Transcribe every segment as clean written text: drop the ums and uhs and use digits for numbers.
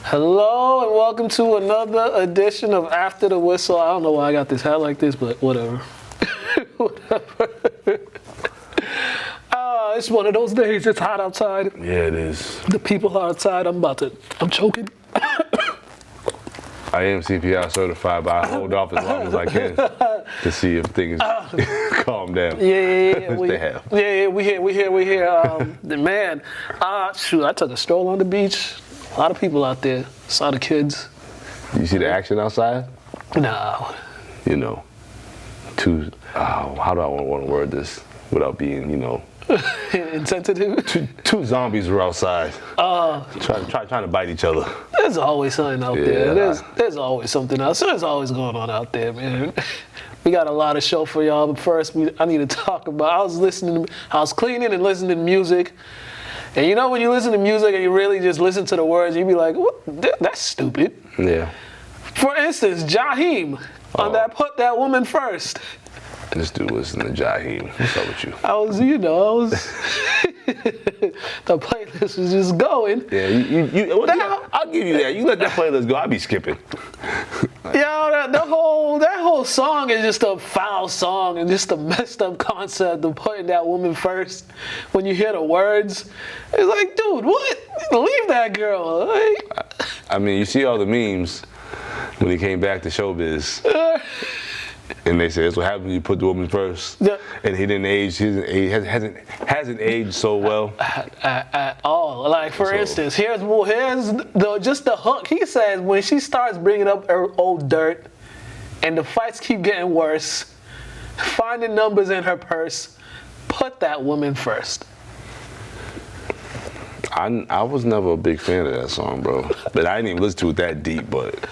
Hello and welcome to another edition of After the Whistle. I don't know why I got this hat like this, but whatever. Whatever. It's one of those days. It's hot outside. Yeah, it is. The people are outside. I'm choking. I am CPR certified, but I hold off as long as I can to see if things calm down. Yeah. We here. Man, shoot, I took a stroll on the beach. A lot of people out there. Saw the kids. You see the action outside? No. You know, how do I want to word this without being, insensitive? Two zombies were outside trying to bite each other. There's always something out there. There's always something else. There's always going on out there, man. We got a lot of show for y'all, but first I need to talk about. I was cleaning and listening to music. And you know when you listen to music and you really just listen to the words, you be like, what? That's stupid. Yeah. For instance, Jaheim on that Put That Woman First. This dude listening to Jaheim. What's up with you? The playlist was just going. Yeah, I'll give you that. You let that playlist go, I'll be skipping. That whole song is just a foul song and just a messed up concept of putting that woman first. When you hear the words, it's like, dude, what? Leave that girl. I mean, you see all the memes when he came back to showbiz. And they say that's what happens when you put the woman first. Yeah. And he didn't age. He hasn't aged so well at all. Like for instance, here's the hook. He says when she starts bringing up her old dirt, and the fights keep getting worse, finding numbers in her purse, put that woman first. I was never a big fan of that song, bro. But I didn't even listen to it that deep. But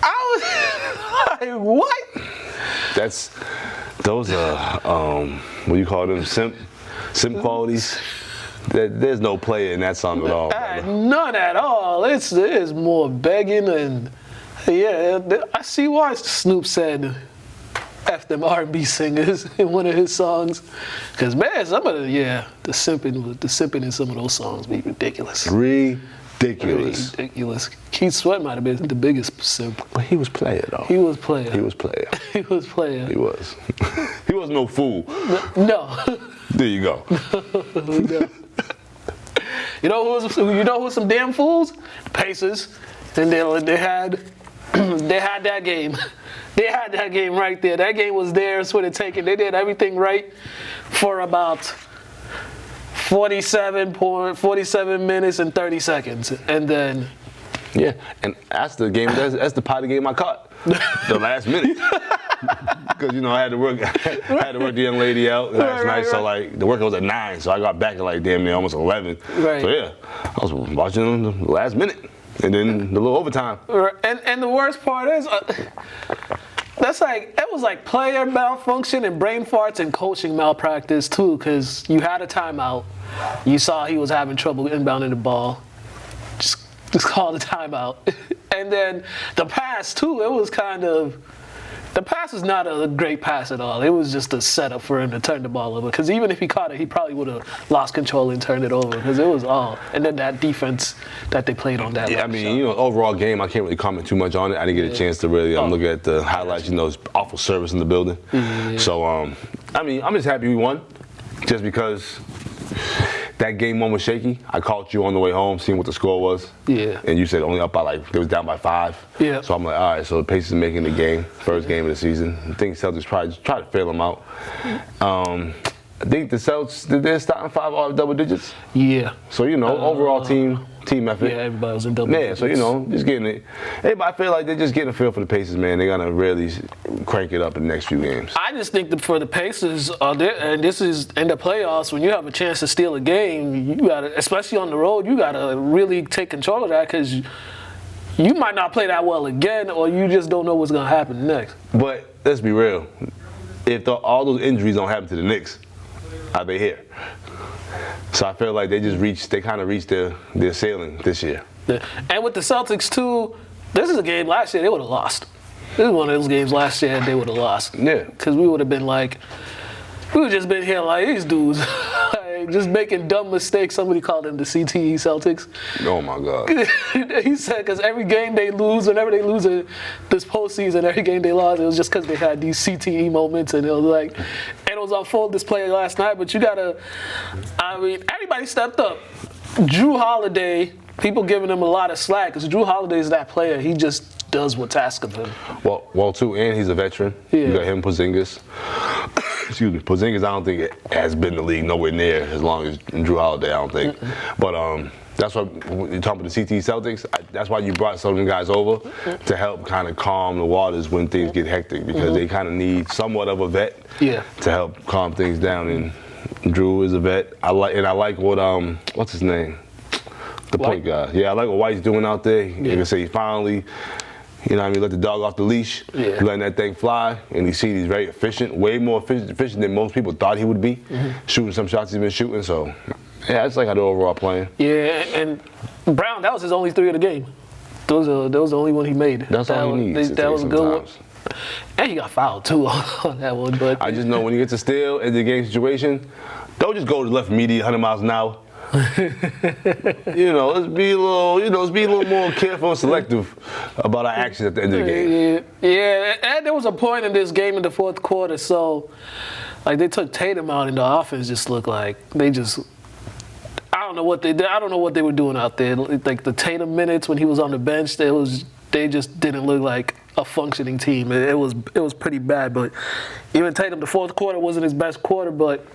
I was like, what? Those are what do you call them? Simp qualities. There's no player in that song at all. None at all. It's more begging and I see why Snoop said F them R&B singers in one of his songs. Because man, some of the simping in some of those songs be ridiculous. Ridiculous. Keith Sweat might have been the biggest simp. But he was player, though. He was player. He was player. He was player. He was. He was no fool. No. There you go. No. You know who's some damn fools? Pacers. And they had that game. They had that game right there. That game was theirs for the taking. They did everything right for about 47 minutes and 30 seconds. And then... Yeah, and that's the game. That's the part of the game I caught. The last minute. Because, I had to work the young lady out last night. So, the workout was at 9. So, I got back at, damn near almost 11. Right. So, yeah, I was watching the last minute. And then the little overtime. And the worst part is... it was like player malfunction and brain farts and coaching malpractice too, because you had a timeout. You saw he was having trouble inbounding the ball. Just call the timeout. And then the pass too, the pass was not a great pass at all. It was just a setup for him to turn the ball over. Because even if he caught it, he probably would have lost control and turned it over. Because it was all. And then that defense that they played on that. Yeah, overall game, I can't really comment too much on it. I didn't get a chance to really look at the highlights. It's awful service in the building. Yeah. So, I'm just happy we won. Just because that game one was shaky. I called you on the way home, seeing what the score was. Yeah. And you said only up by it was down by 5. Yeah. So I'm like, all right, so the Pacers making the game, first game of the season. I think Celtics probably try to fail them out. I think the Celtics, did they start in 5 all double digits? Yeah. So, overall team effort. Yeah, everybody was in double digits. Yeah, so, just getting it. I feel like they're just getting a feel for the Pacers, man. They're going to really crank it up in the next few games. I just think that for the Pacers, and this is in the playoffs, when you have a chance to steal a game, you got to, especially on the road, you got to really take control of that because you might not play that well again or you just don't know what's going to happen next. But let's be real. If all those injuries don't happen to the Knicks, are they here? So I feel like they kind of reached their ceiling this year. Yeah. And with the Celtics too, this is a game last year they would have lost. This is one of those games last year they would have lost. Yeah. Because we would have been we would just been here like these dudes. like just making dumb mistakes. Somebody called them the CTE Celtics. Oh my God. He said because every game they lose, whenever they lose this postseason, every game they lost, it was just because they had these CTE moments, and it was like, and it was on full display last night. But you gotta, I mean, everybody stepped up. Drew Holiday, people giving him a lot of slack because Drew Holiday is that player. He just does what's asked of him. Well, too, and he's a veteran. Yeah. You got him, Porzingis. Excuse me, Porzingis. I don't think it has been in the league nowhere near as long as Drew Holiday. I don't think. But that's why when you're talking about the CT Celtics. That's why you brought some of them guys over to help kind of calm the waters when things get hectic because they kind of need somewhat of a vet to help calm things down. And Drew is a vet. I like what what's his name? The point guard. Yeah, I like what White's doing out there. You can say he finally, you know what I mean, let the dog off the leash, letting that thing fly, and you see he's very efficient, way more efficient than most people thought he would be, shooting some shots he's been shooting. So, yeah, I just like how they're overall playing. Yeah, and Brown, that was his only 3 of the game. That was the only one he made. That's all he needs. That was a good one. And he got fouled, too, on that one. But I just know when you get to steal in the game situation, don't just go to the left immediate 100 miles an hour. Let's be a little more careful and selective about our actions at the end of the game. Yeah, and there was a point in this game in the fourth quarter, so like they took Tatum out and the offense just looked like they just I don't know what they did. I don't know what they were doing out there. Like the Tatum minutes when he was on the bench, they just didn't look like a functioning team. It was pretty bad, but even Tatum the fourth quarter wasn't his best quarter, but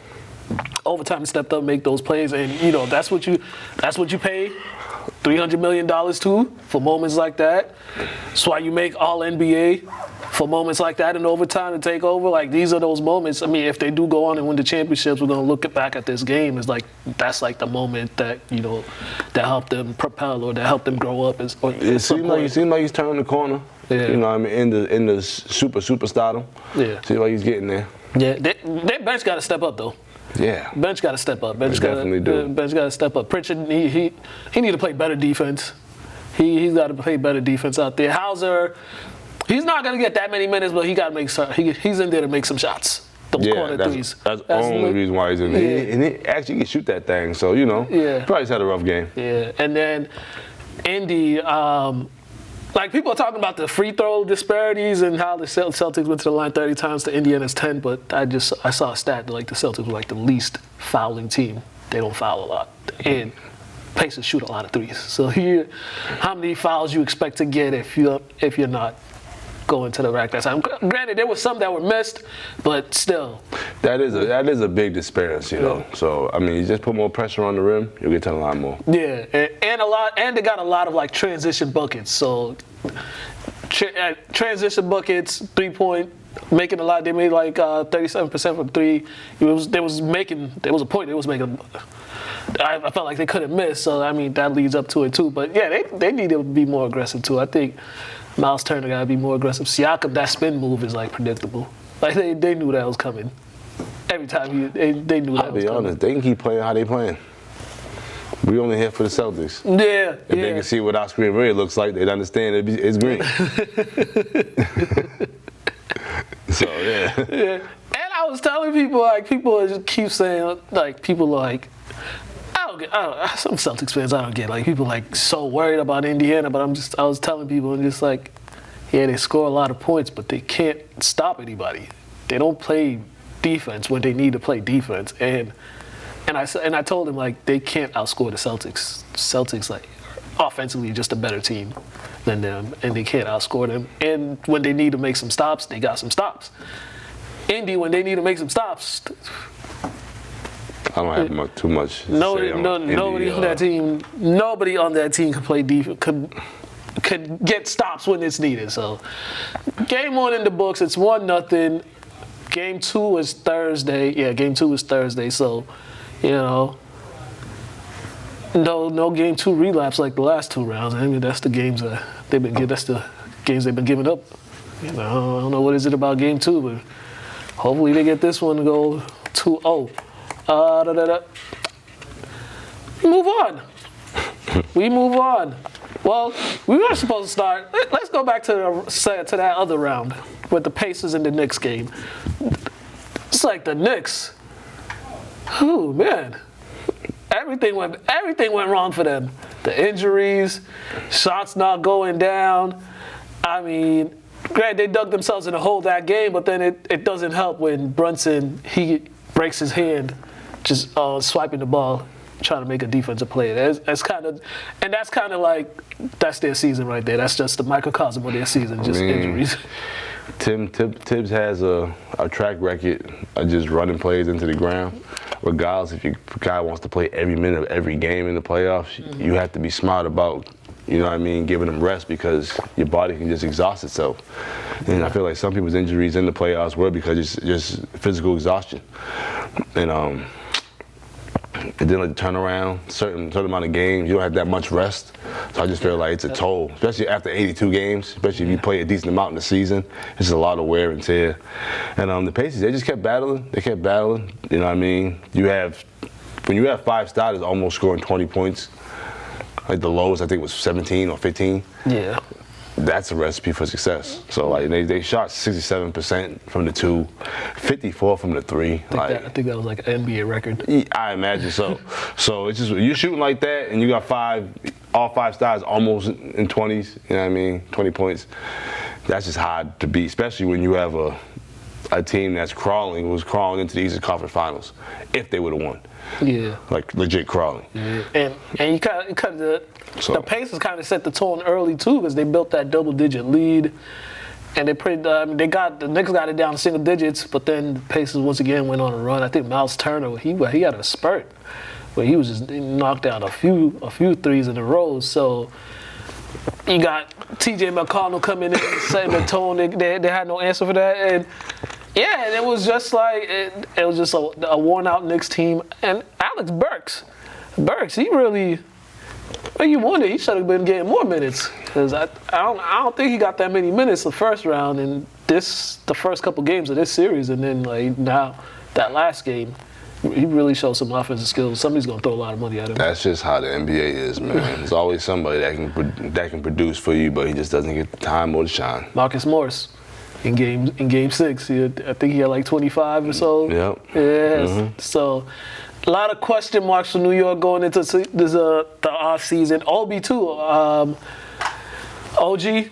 overtime he stepped up, make those plays, and that's what you pay $300 million to for moments like that. That's why you make All NBA for moments like that in overtime to take over. Like these are those moments. I mean, if they do go on and win the championships, we're gonna look back at this game as like that's like the moment that that helped them propel or that helped them grow up. It seemed like he's turning the corner. Yeah. You know what I mean, in the superstardom. Yeah. Seems like he's getting there. Yeah. Their bench got to step up though. Yeah. Bench got to step up. Bench got to step up. Pritchard, he need to play better defense. He's got to play better defense out there. Hauser, he's not going to get that many minutes, but he got to make some. He's in there to make some shots. Those corner threes. That's the only reason why he's in there. Yeah. And he actually can shoot that thing. So probably just had a rough game. Yeah. And then Indy. Like people are talking about the free throw disparities and how the Celtics went to the line 30 times to Indiana's 10, but I saw a stat that like the Celtics were like the least fouling team. They don't foul a lot, and Pacers shoot a lot of threes. So how many fouls you expect to get if you're not going to the rack that time? Granted, there were some that were missed, but still. That is a big disparity, So I mean, you just put more pressure on the rim, you'll get to the line more. Yeah, and they got a lot of like transition buckets. So transition buckets, 3-point, making a lot. They made like 37% from 3. There was a point they was making. I felt like they couldn't miss. So I mean, that leads up to it too. But yeah, they need to be more aggressive too. I think Miles Turner got to be more aggressive. Siakam, that spin move is like predictable. Like they knew that was coming. Every time they knew that was coming. I'll be honest, they can keep playing how they playing. We only here for the Celtics. Yeah. If they can see what our screen really looks like, they'd understand it's green. So yeah. And I was telling people people just keep saying people like. Some Celtics fans I don't get. Like people like so worried about Indiana, but I was telling people and just like, yeah, they score a lot of points, but they can't stop anybody. They don't play defense when they need to play defense, and I told them like they can't outscore the Celtics. Celtics like offensively just a better team than them, and they can't outscore them. And when they need to make some stops, they got some stops. Indy, when they need to make some stops. I don't have too much. Nobody on that team. Nobody on that team could play defense. Could get stops when it's needed. So, game 1 in the books. It's 1-0. Game 2 is Thursday. Yeah, game 2 is Thursday. So, no game 2 relapse like the last 2 rounds. I mean, that's the games they've been giving up. I don't know what is it about game 2, but hopefully they get this one to go 2-0. We move on. Well, we were supposed to start. Let's go back to that other round with the Pacers and the Knicks game. It's like the Knicks. Oh man, everything went wrong for them. The injuries, shots not going down. I mean, granted, they dug themselves in a hole that game, but then it doesn't help when Brunson, he breaks his hand just swiping the ball, trying to make a defensive play. That's kind of like, that's their season right there. That's just the microcosm of their season, just injuries. Tibbs has a track record of just running plays into the ground. Regardless if your guy wants to play every minute of every game in the playoffs, you have to be smart about, you know what I mean, giving them rest because your body can just exhaust itself. And I feel like some people's injuries in the playoffs were because it's just physical exhaustion. And it didn't like turn around, certain amount of games, you don't have that much rest. So I just feel like it's a toll, especially after 82 games, especially if you play a decent amount in the season. It's a lot of wear and tear. And the Pacers, they just kept battling. They kept battling. You know what I mean? When you have 5 starters almost scoring 20 points, like the lowest I think was 17 or 15. Yeah. That's a recipe for success. So like they shot 67% from the 2, 54 from the 3. I think that was like an NBA record. I imagine so. So it's just you're shooting like that, and you got all 5 stars almost in 20s. You know what I mean? 20 points. That's just hard to beat, especially when you have a team that's was crawling into the Eastern Conference Finals. If they would have won. Yeah. Like legit crawling. Yeah. And you kind of the Pacers kind of set the tone early too because they built that double-digit lead, and they the Knicks got it down to single digits, but then the Pacers once again went on a run. I think Miles Turner he had a spurt where he was just knocked down a few threes in a row. So you got T.J. McConnell coming in and setting the tone. They had no answer for that, and yeah, and it was just like it was just a worn-out Knicks team. And Alex Burks, he really. Well, you wonder he should have been getting more minutes because I don't think he got that many minutes the first round and the first couple games of this series, and then like now that last game, he really showed some offensive skills. Somebody's gonna throw a lot of money at him. That's just how the NBA is, man. There's always somebody that can produce for you, but he just doesn't get the time or the shine. Marcus Morris. In game 6, I think he had like 25 or so. Yep. Yeah. So. A lot of question marks for New York going into this the off season. Obi too. OG, it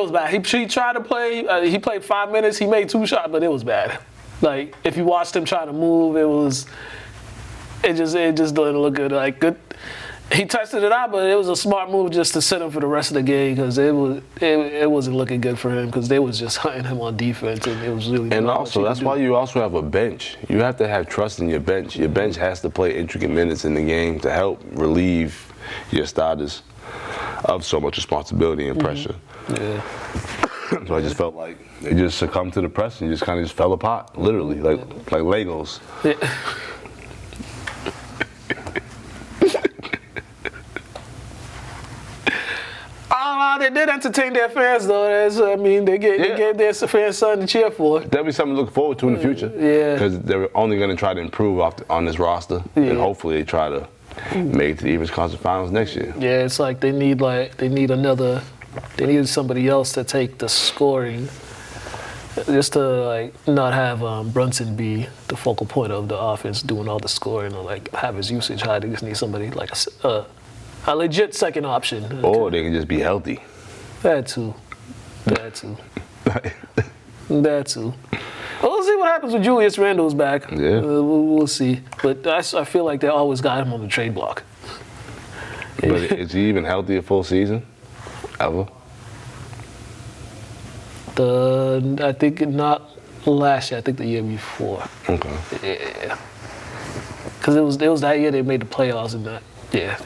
was bad. He tried to play. He played 5 minutes. He made 2 shots, but it was bad. Like if you watched him trying to move, it just didn't look good. Like good. He tested it out, but it was a smart move just to sit him for the rest of the game because it wasn't looking good for him because they was just hunting him on defense and it was really. And also that's why you also have a bench. You have to have trust in your bench. Your bench has to play intricate minutes in the game to help relieve your starters of so much responsibility and pressure. Yeah. So I just felt like they just succumbed to the press and just kind of just fell apart, literally, like Legos. Yeah. They did entertain their fans, though. They gave their fans something to cheer for. There'll be something to look forward to in the future. Yeah. Because they're only going to try to improve on this roster, and hopefully they try to make it to the Eastern Conference Finals next year. Yeah, it's like they need somebody else to take the scoring, just to not have Brunson be the focal point of the offense, doing all the scoring, or have his usage high. They just need somebody like a legit second option. Or they can just be healthy. That too. Well, we'll see what happens when Julius Randle's back. Yeah. We'll see. But I feel like they always got him on the trade block. But is he even healthy a full season? Ever? I think not last year. I think the year before. Okay. Yeah. Because it was that year they made the playoffs and that. Yeah.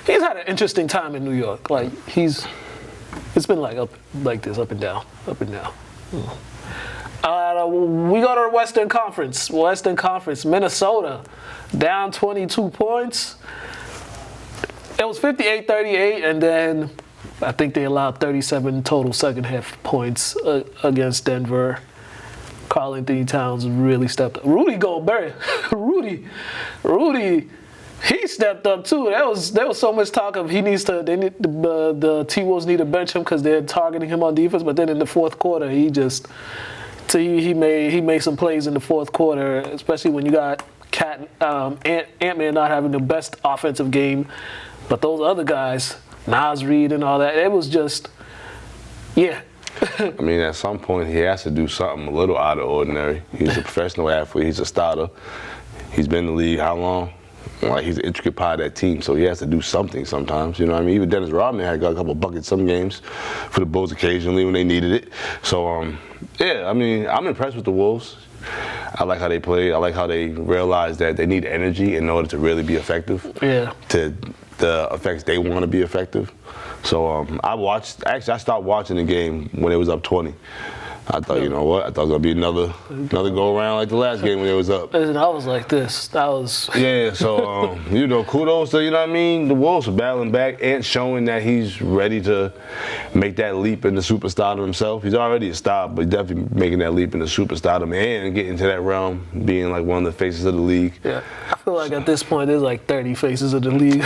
He's had an interesting time in New York. It's been up and down. We go to the Western Conference. Minnesota, down 22 points. It was 58-38, and then I think they allowed 37 total second half points against Denver. Karl Anthony Towns really stepped up. Rudy Gobert. Rudy. He stepped up too. There was so much talk of the T-Wolves need to bench him because they're targeting him on defense. But then in the fourth quarter, he just So he made some plays in the fourth quarter, especially when you got Ant-Man not having the best offensive game, but those other guys, Nas Reed and all that, it was just, yeah. I mean, at some point he has to do something a little out of ordinary. He's a professional athlete. He's a starter. He's been in the league how long? Like, he's an intricate part of that team, so he has to do something sometimes. You know what I mean? Even Dennis Rodman had got a couple buckets some games for the Bulls occasionally when they needed it. So, yeah, I mean, I'm impressed with the Wolves. I like how they play. I like how they realize that they need energy in order to really be effective. Yeah. To the effects they want to be effective. So I stopped watching the game when it was up 20. I thought, you know what? I thought it was gonna be another go around like the last game when it was up. Listen, I was like this. That was yeah. So you know, kudos to, you know what I mean. The Wolves are battling back and showing that he's ready to make that leap into superstardom himself. He's already a star, but definitely making that leap into superstardom and getting to that realm, being like one of the faces of the league. Yeah, I feel like at this point there's like 30 faces of the league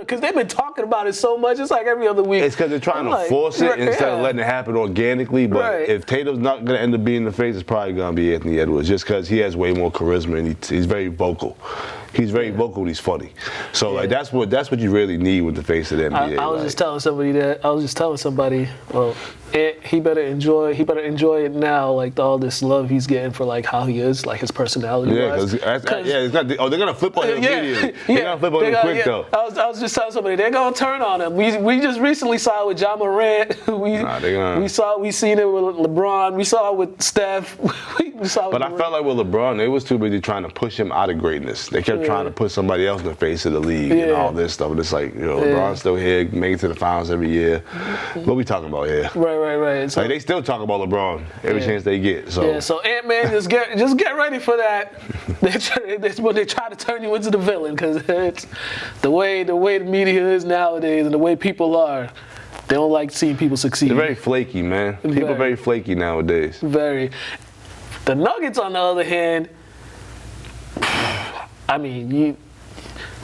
because they've been talking about it so much. It's like every other week. It's because they're trying to force it instead of letting it happen organically. But if Tatum's not going to end up being the face, it's probably going to be Anthony Edwards, just because he has way more charisma and he's very vocal. He's very vocal and he's funny. So like that's what you really need with the face of the NBA. I was just telling somebody well, he better enjoy it now, like all this love he's getting for like how he is, like his personality. Yeah, because they're gonna flip on him immediately. They're gonna flip on him quick though. I was just telling somebody they're gonna turn on him. We just recently saw it with Ja Morant. We seen it with LeBron. We saw it with Steph. But I felt like with LeBron, they was too busy trying to push him out of greatness. They kept trying to put somebody else in the face of the league and all this stuff. And it's like, you know, LeBron's still here, make it to the finals every year. What we talking about here? Right. So, like, they still talk about LeBron every chance they get. So so Ant-Man, just get ready for that. When they try to turn you into the villain, because it's the way the media is nowadays and the way people are. They don't like seeing people succeed. They're very flaky, man. People are very flaky nowadays. Very. The Nuggets, on the other hand, I mean,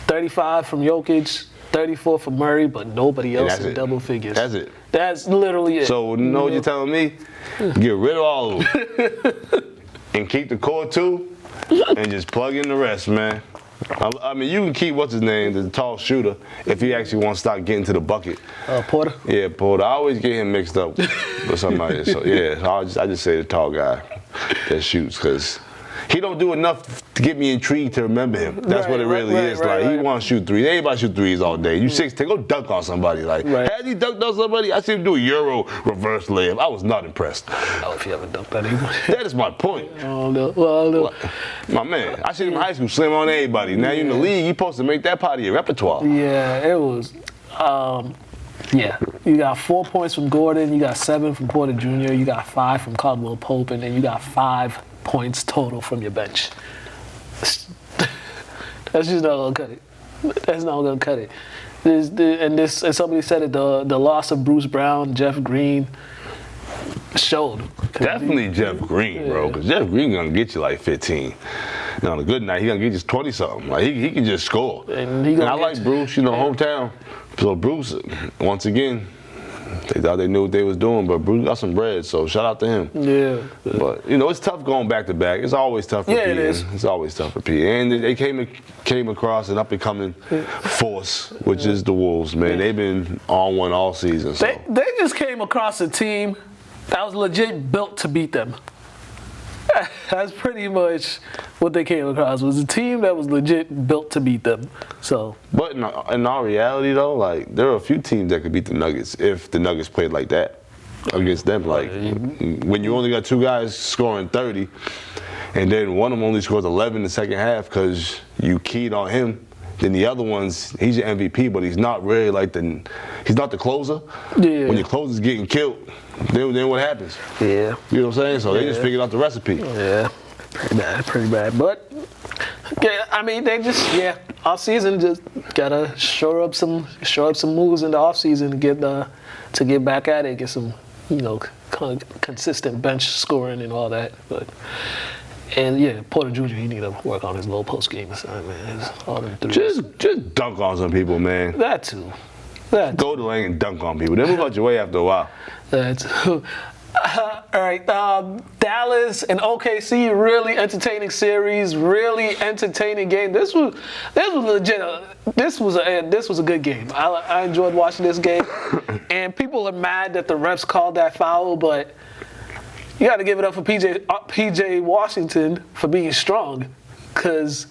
35 from Jokic, 34 from Murray, but nobody else in double figures. That's it. That's literally it. So, you know what you're telling me? Get rid of all of them. And keep the core two, and just plug in the rest, man. I mean, you can keep, what's his name, the tall shooter, if he actually wants to start getting to the bucket. Porter? Yeah, Porter. I always get him mixed up with somebody. So, yeah, I just say the tall guy that shoots, because he don't do enough to get me intrigued to remember him. That's what it really is. He wants to shoot threes. Everybody shoot threes all day. You 6'10", go dunk on somebody. Like, has he dunked on somebody? I seen him do a Euro reverse layup. I was not impressed. I don't know if he ever dunked on anyone. That is my point. Oh, no. Well, no. My man, I seen him in high school slam on everybody. Now you're in the league, you're supposed to make that part of your repertoire. Yeah, it was. You got 4 points from Gordon, you got 7 from Porter Jr., you got 5 from Caldwell Pope, and then you got 5 points total from your bench. That's just not gonna cut it. That's not gonna cut it. And somebody said it. The loss of Bruce Brown, Jeff Green showed. Definitely Jeff Green, bro. Because Jeff Green gonna get you like 15. And on a good night, he gonna get you 20 something. Like he can just score. And I like Bruce, hometown. So Bruce, once again, they thought they knew what they was doing, but Bruce got some bread, so shout out to him. Yeah. But, it's tough going back to back. It's always tough for P. It is. It's always tough for P. And they came across an up-and-coming force, which is the Wolves, man. They've been on one all season. So. They just came across a team that was legit built to beat them. That's pretty much what they came across, was a team that was legit built to beat them. So, but in all reality, though, like, there are a few teams that could beat the Nuggets if the Nuggets played like that against them. Like, when you only got 2 guys scoring 30, and then one of them only scores 11 in the second half because you keyed on him. Then the other ones, he's your MVP, but he's not really like he's not the closer. Yeah. When your closer's getting killed, then what happens? Yeah. You know what I'm saying? So they just figured out the recipe. Yeah. Pretty bad. But I mean, they just off season just gotta shore up some moves in the off season to get back at it, get some consistent bench scoring and all that. But. And Porter Jr., he need to work on his low post game assignment. All them threes. Just dunk on some people, man. That too. Go to the lane and dunk on people. Then move out your way after a while. That too. All right, Dallas and OKC, really entertaining series, really entertaining game. This was legit. This was a good game. I enjoyed watching this game, and people are mad that the refs called that foul, but you got to give it up for PJ Washington for being strong, cause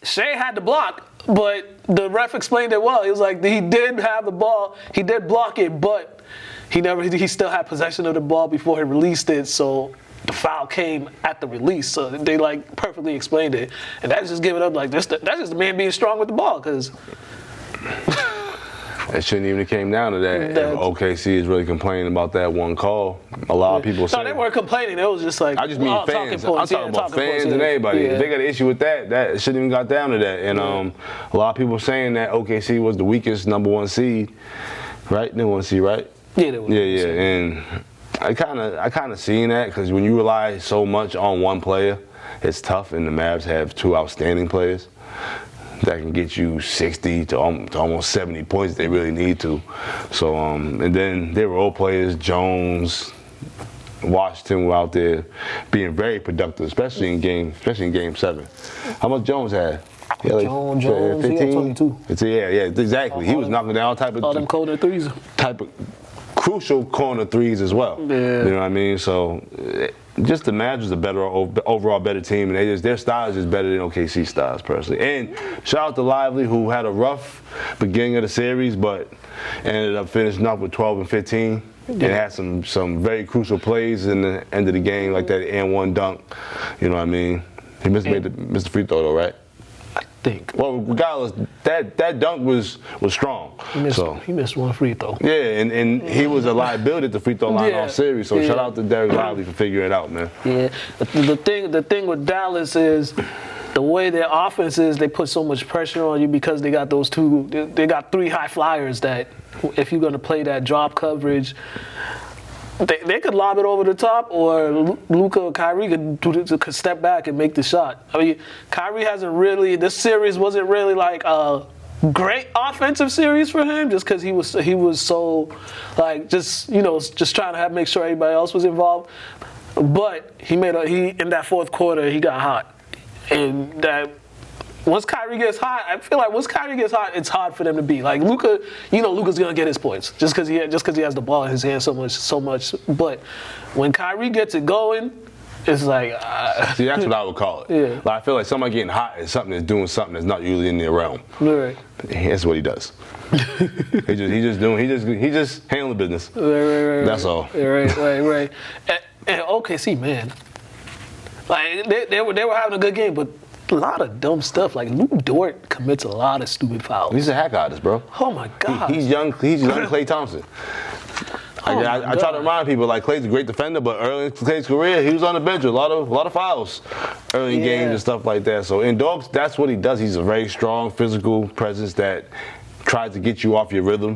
Shea had the block. But the ref explained it well. He was like, he did have the ball, he did block it, but he still had possession of the ball before he released it. So the foul came at the release. So they like perfectly explained it, and that's just giving up like this. That's just the man being strong with the ball, because. It shouldn't even have came down to that. OKC is really complaining about that one call. A lot of people say. No, they weren't complaining. It was just like. I just mean fans. I'm talking about fans and everybody. Yeah. If they got an issue with that shouldn't even got down to that. And a lot of people saying that OKC was the weakest number 1 seed, right? Number 1 seed, right? Yeah, they were. Yeah. And I kind of seen that, because when you rely so much on one player, it's tough. And the Mavs have 2 outstanding players that can get you 60 to almost 70 points if they really need to. So, and then their role players, Jones, Washington, were out there being very productive, especially in game 7. How much Jones had? Yeah, like Jones, 15? he had 22. Yeah, exactly. He was knocking down all them corner threes. Type of crucial corner threes as well. Yeah. You know what I mean? So, just the Mavs is a overall better team, and their style is just better than OKC styles, personally. And shout out to Lively, who had a rough beginning of the series, but ended up finishing up with 12 and 15. And had some very crucial plays in the end of the game, like that and one dunk. You know what I mean? He missed the free throw though, right? I think. Well, regardless, that dunk was strong. He missed one free throw. Yeah, and he was a liability at the free throw line all series. So shout out to Derek Lively for figuring it out, man. Yeah, the thing with Dallas is the way their offense is. They put so much pressure on you because they got those two. They got 3 high flyers that, if you're going to play that drop coverage, they could lob it over the top, or Luka or Kyrie could step back and make the shot. I mean, Kyrie hasn't really. This series wasn't really like a great offensive series for him, just because he was so like just trying to make sure everybody else was involved. But he in that fourth quarter he got hot, and that. Once Kyrie gets hot, I feel like it's hard for them to beat. Like Luka, Luka's gonna get his points just because he has the ball in his hand so much. But when Kyrie gets it going, it's like. See, that's what I would call it. Yeah. Like, I feel like somebody getting hot is something that's doing something that's not usually in their realm. Right. That's what he does. he just handling business. Right. That's all. Right. And OKC, man, like they were having a good game, but. A lot of dumb stuff. Like Lou Dort commits a lot of stupid fouls. He's a hack artist, bro. Oh my God. He's young Klay Thompson. I try to remind people, like, Klay's a great defender, but early in Klay's career, he was on the bench with a lot of fouls early in games and stuff like that. So in dogs, that's what he does. He's a very strong physical presence that tries to get you off your rhythm.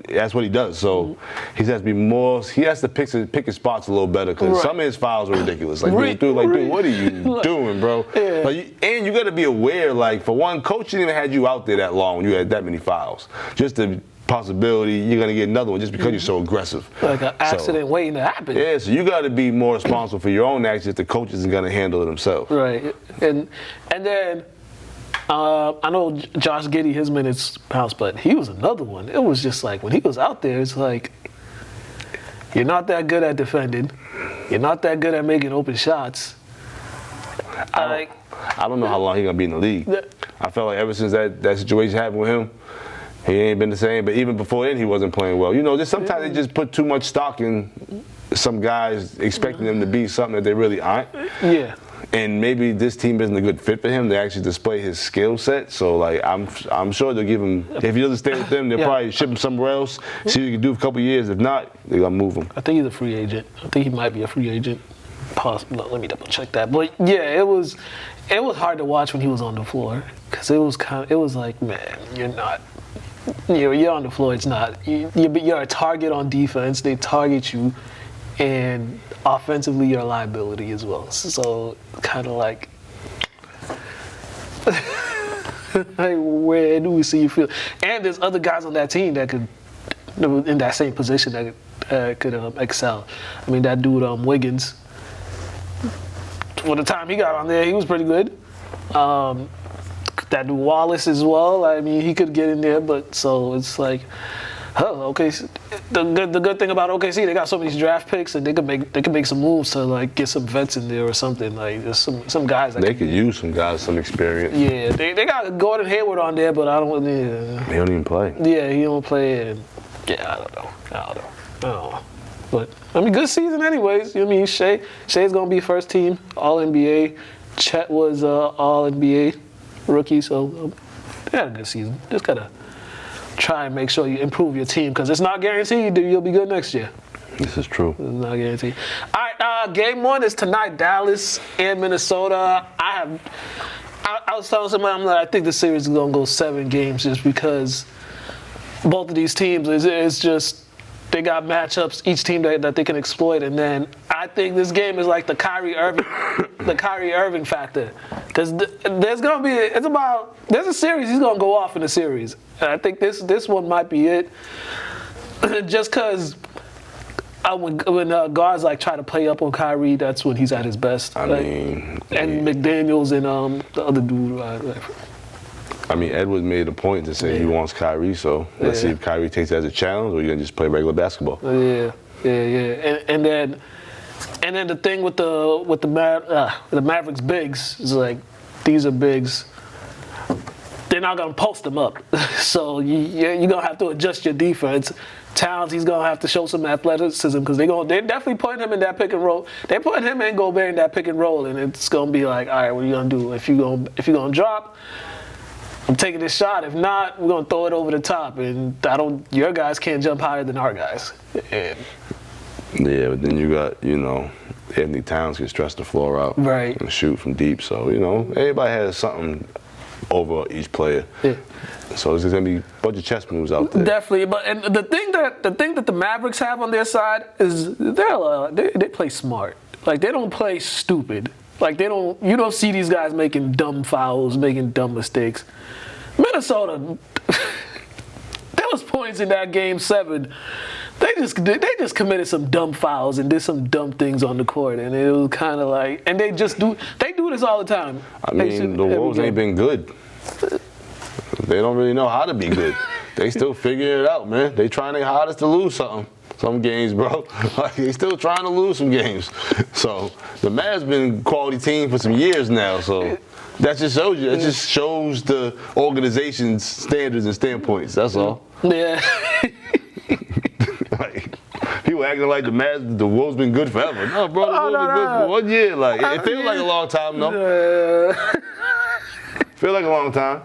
That's what he does. So he has to be more. He has to pick his spots a little better, because some of his fouls are ridiculous. Like, dude, what are you doing, bro? Yeah. Like, and you got to be aware. Like, for one, coach didn't even had you out there that long when you had that many fouls. Just the possibility you're gonna get another one just because you're so aggressive. Like an accident waiting to happen. Yeah, so you got to be more responsible for your own actions if the coach isn't gonna handle it himself. Right, and then. I know Josh Giddey, his minutes bounced, but he was another one. It was just like, when he was out there, it's like, you're not that good at defending. You're not that good at making open shots. I don't know how long he's going to be in the league. I felt like ever since that situation happened with him, he ain't been the same. But even before then, he wasn't playing well. Just sometimes they just put too much stock in some guys, expecting them to be something that they really aren't. Yeah. And maybe this team isn't a good fit for him to actually display his skill set. So, like, I'm sure they'll give him, if he doesn't stay with them, they'll probably ship him somewhere else, see what he can do for a couple of years. If not, they're going to move him. I think he's a free agent. I think he might be a free agent. Possibly. No, let me double check that. But yeah, it was hard to watch when he was on the floor, because it was like, man, you're on the floor. It's not. You're a target on defense. They target you, and offensively, you're a liability as well. So kind of like, where do we see you feel? And there's other guys on that team that could in that same position that could excel. I mean, that dude Wiggins. For the time he got on there, he was pretty good. That dude Wallace as well. I mean, he could get in there, but so it's like, okay. The good thing about OKC, they got so many draft picks, and they could make some moves to like get some vets in there or something. Like there's some guys that they could use some guys, some experience. Yeah, they got Gordon Hayward on there, but I don't. He don't even play. Yeah, he don't play. And yeah, I don't know. But I mean, good season anyways. You know what I mean? Shea's gonna be first team All NBA. Chet was All NBA rookie, so they had a good season. Just gotta try and make sure you improve your team because it's not guaranteed that you'll be good next year. This is true. It's not guaranteed. All right, game 1 is tonight, Dallas and Minnesota. I was telling somebody, I'm like, I think the series is gonna go 7 games just because both of these teams it's just they got matchups, each team that they can exploit, and then I think this game is like the Kyrie Irving factor, because there's a series he's gonna go off in the series. And I think this one might be it, just because when guards like try to play up on Kyrie, that's when he's at his best. And McDaniels and the other dude. I mean, Edwards made a point to say he wants Kyrie, so let's see if Kyrie takes it as a challenge or you're gonna just play regular basketball. Yeah. And then the thing with the Mavericks bigs is like these are bigs. They're not gonna post them up, so you're gonna have to adjust your defense. Towns, he's gonna have to show some athleticism because they're definitely putting him in that pick and roll. They're putting him and Gobert in that pick and roll, and it's gonna be like, all right, what are you gonna do? If you're gonna drop, I'm taking this shot. If not, we're gonna throw it over the top, and your guys can't jump higher than our guys. Yeah, but then you got Anthony Towns can stretch the floor out, right, and shoot from deep. So everybody has something over each player. Yeah. So there's gonna be a bunch of chess moves out there. Definitely, and the thing that the Mavericks have on their side is they play smart. Like they don't play stupid. Like you don't see these guys making dumb fouls, making dumb mistakes. Minnesota, there was points in that game 7. They just committed some dumb fouls and did some dumb things on the court, and it was kind of like, and they do this all the time. I mean, the Wolves ain't been good. They don't really know how to be good. They still figuring it out, man. They trying their hardest to lose some games, bro. Like, they still trying to lose some games. So the Mavs been a quality team for some years now. So that just shows you. It just shows the organization's standards and standpoints. That's all. Yeah. Like, people acting like the Wolves been good forever. No, bro, the Wolves been good for 1 year. Like, it feels like a long time, though. Feel like a long time.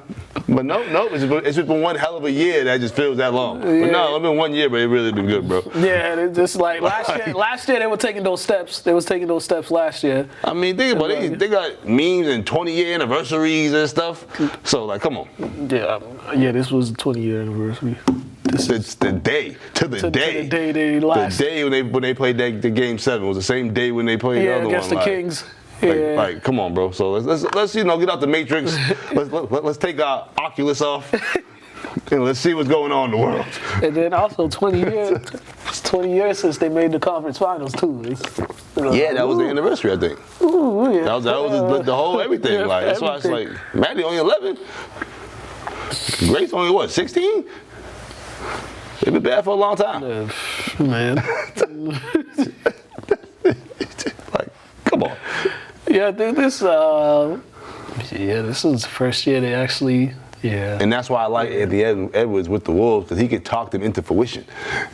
But no, it's just been one hell of a year that just feels that long. Yeah. But no, it's been 1 year, but it really been good, bro. Yeah, it's just like last year they were taking those steps. They was taking those steps last year. I mean, think about it. They got memes and 20-year anniversaries and stuff. So, like, come on. Yeah, this was the 20-year anniversary. It's the day. To the day. To the day they lost. The day when they played the game 7 was the same day when they played the other one. Against the Kings. Like, come on, bro. So let's get out the Matrix. Let's take our Oculus off and let's see what's going on in the world. And then also 20 years. It's 20 years since they made the conference finals too. That was the anniversary, I think. Ooh, yeah. That was the whole everything. Yeah, like that's why it's like Maddie only 11. Grace only what 16. They've been bad for a long time. Man. Like, come on. Yeah, I think this is the first year they actually, And that's why I like Anthony Edwards with the Wolves, because he could talk them into fruition.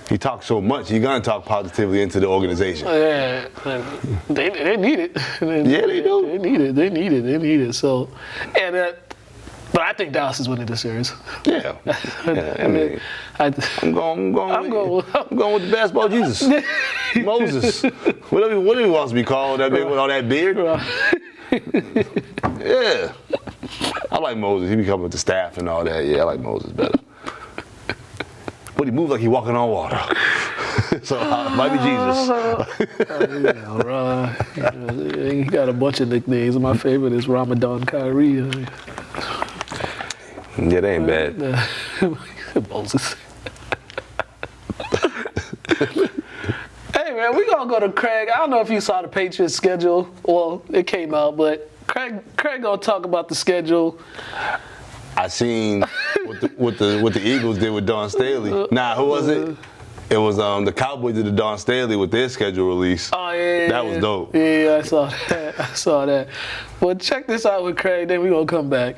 He talks so much, he's going to talk positively into the organization. Yeah, they need it. Yeah, they do. They need it. So, but I think Dallas is winning the series. Yeah. I mean, I'm going with the basketball Jesus. Moses. Whatever he wants to be called, that big with all that beard. Yeah. I like Moses. He be coming with the staff and all that. Yeah, I like Moses better. But he moves like he walking on water. So it might be Jesus. He got a bunch of nicknames. My favorite is Ramadan Kyrie. Yeah, they ain't bad. Moses. Hey, man, we going to go to Craig. I don't know if you saw the Patriots schedule. Well, it came out, but Craig going to talk about the schedule. I seen what the Eagles did with Dawn Staley. Nah, who was it? It was the Cowboys did the Dawn Staley with their schedule release. Oh, yeah. That was dope. Yeah, I saw that. Well, check this out with Craig, then we going to come back.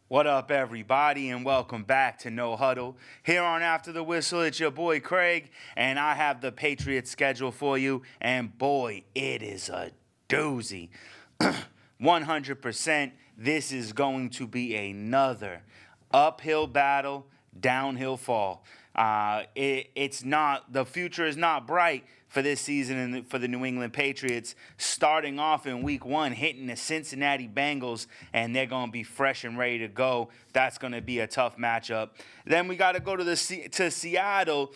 What up, everybody, and welcome back to No Huddle. Here on After the Whistle, it's your boy Craig, and I have the Patriots schedule for you, and boy, it is a doozy. 100%, this is going to be another uphill battle, downhill fall. It's not, the future is not bright for this season for the New England Patriots, starting off in week 1, hitting the Cincinnati Bengals, and they're going to be fresh and ready to go. That's going to be a tough matchup. Then we got to go to Seattle,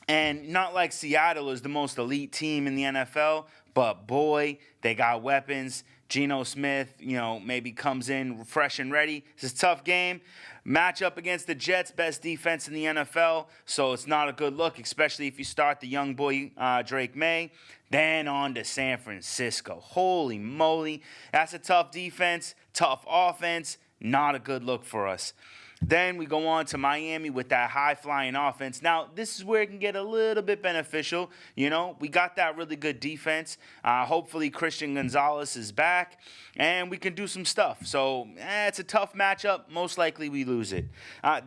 and not like Seattle is the most elite team in the NFL, but boy, they got weapons. Geno Smith, maybe comes in fresh and ready. It's a tough game. Matchup against the Jets, best defense in the NFL, so it's not a good look, especially if you start the young boy Drake May. Then on to San Francisco. Holy moly, that's a tough defense, tough offense, not a good look for us. Then we go on to Miami with that high-flying offense. Now, this is where it can get a little bit beneficial. We got that really good defense. Hopefully, Christian Gonzalez is back, and we can do some stuff. So, it's a tough matchup. Most likely, we lose it.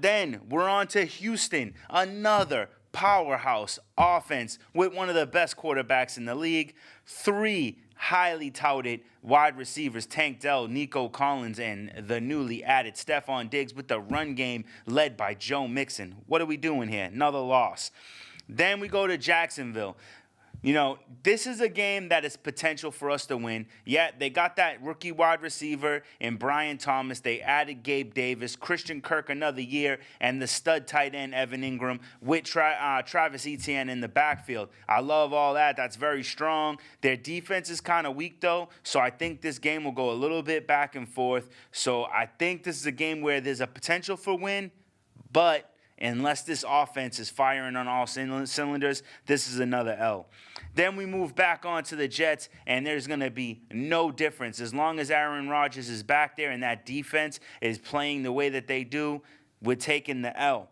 Then we're on to Houston, another powerhouse offense with one of the best quarterbacks in the league. 3 highly touted wide receivers, Tank Dell, Nico Collins, and the newly added Stephon Diggs with the run game led by Joe Mixon. What are we doing here? Another loss. Then we go to Jacksonville. This is a game that is potential for us to win. Yeah, they got that rookie wide receiver in Brian Thomas. They added Gabe Davis, Christian Kirk another year, and the stud tight end Evan Ingram with Travis Etienne in the backfield. I love all that. That's very strong. Their defense is kind of weak, though, so I think this game will go a little bit back and forth. So I think this is a game where there's a potential for win, but unless this offense is firing on all cylinders, this is another L. Then we move back on to the Jets, and there's going to be no difference. As long as Aaron Rodgers is back there and that defense is playing the way that they do, we're taking the L.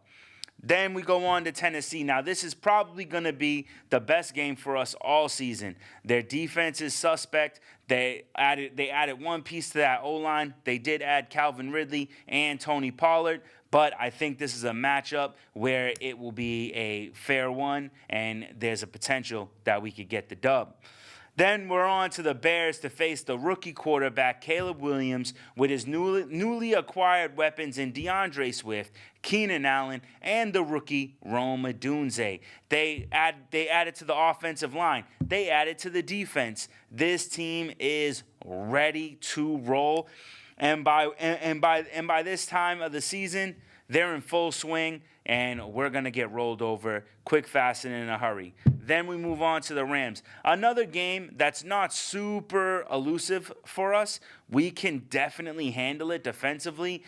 Then we go on to Tennessee. Now, this is probably going to be the best game for us all season. Their defense is suspect. They added one piece to that O-line. They did add Calvin Ridley and Tony Pollard. But I think this is a matchup where it will be a fair one, and there's a potential that we could get the dub. Then we're on to the Bears to face the rookie quarterback, Caleb Williams, with his newly acquired weapons in DeAndre Swift, Keenan Allen, and the rookie Rome Odunze. They added to the offensive line. They added to the defense. This team is ready to roll. And by this time of the season, they're in full swing, and we're going to get rolled over quick, fast, and in a hurry. Then we move on to the Rams. Another game that's not super elusive for us. We can definitely handle it defensively.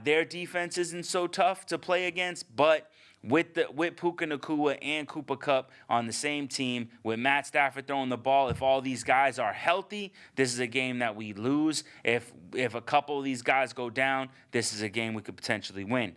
Their defense isn't so tough to play against, but with Puka Nacua and Cooper Kupp on the same team, with Matt Stafford throwing the ball, if all these guys are healthy, this is a game that we lose. If a couple of these guys go down, this is a game we could potentially win.